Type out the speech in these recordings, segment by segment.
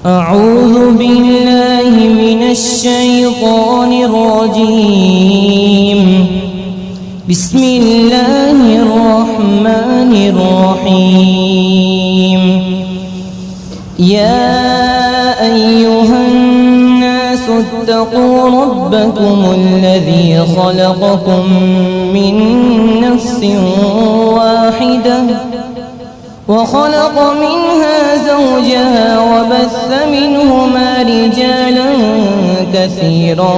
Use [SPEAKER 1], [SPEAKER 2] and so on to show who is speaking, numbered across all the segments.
[SPEAKER 1] أعوذ بالله من الشيطان الرجيم. بسم الله الرحمن الرحيم. يا أيها الناس اتقوا ربكم الذي خلقكم من نفس واحدة وخلق منها زوجها وبث منهما رجالا كثيرا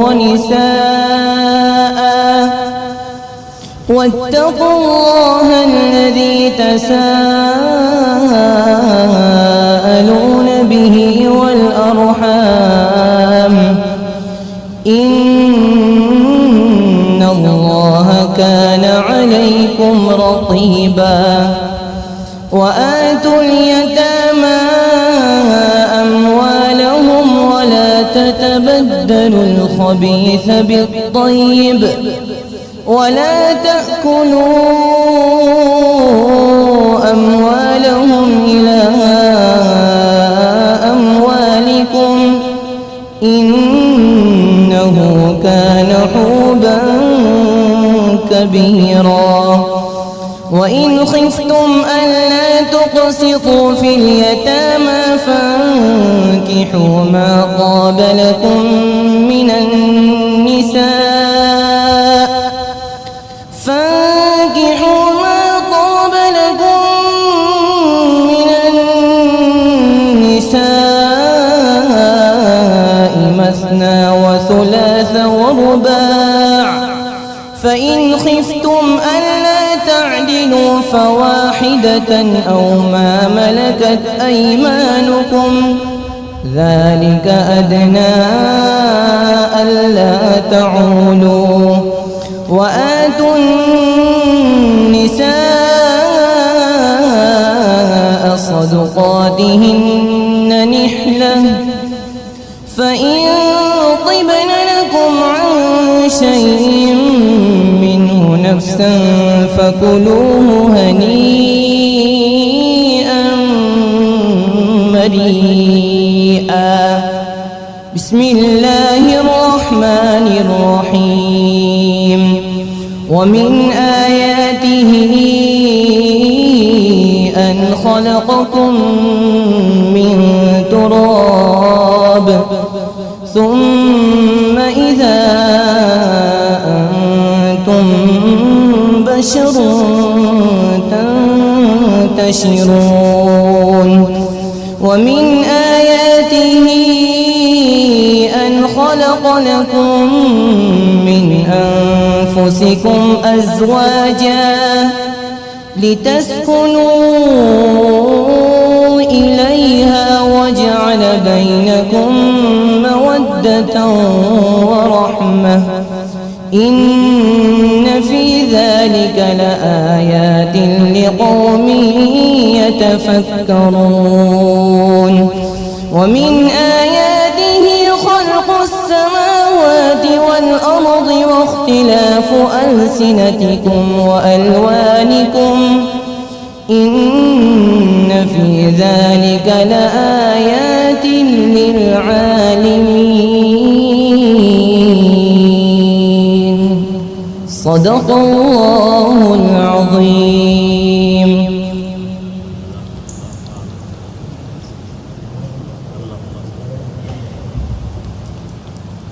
[SPEAKER 1] ونساء واتقوا الله الذي تساءلون به والأرحام إن الله كان عليكم رقيبا. وآتوا اليتامى أموالهم ولا تتبدلوا الخبيث بالطيب ولا تأكلوا أموالهم إلى أموالكم إنه كان حوبا كبيرا. وإن خفتم ألا تقسطوا في اليتامى فانكحوا ما طاب لكم من النساء مثنى وثلاث ورباع فإن خفتم ألا تعدلوا فواحدة أو ما ملكت أيمانكم ذلك أدنى ألا تعولوا. وآتوا النساء صدقاتهن نحلة فإن طبن لكم عن شيء منه نفسا فكلوه هنيئا مريئا. بسم الله الرحمن الرحيم. ومن آياته أن خلقكم من تراب ثم إذا أنتم بشر تنتشرون. ومن آياته أن خلق لكم من أنفسكم أزواجا لتسكنوا إليها وجعل بينكم مودة ورحمة إن في ذلك لآيات لقوم يتفكرون. ومن آياته خلق السماوات والأرض واختلاف ألسنتكم وألوانكم إن في ذلك لآيات للعالمين. صدق الله العظيم.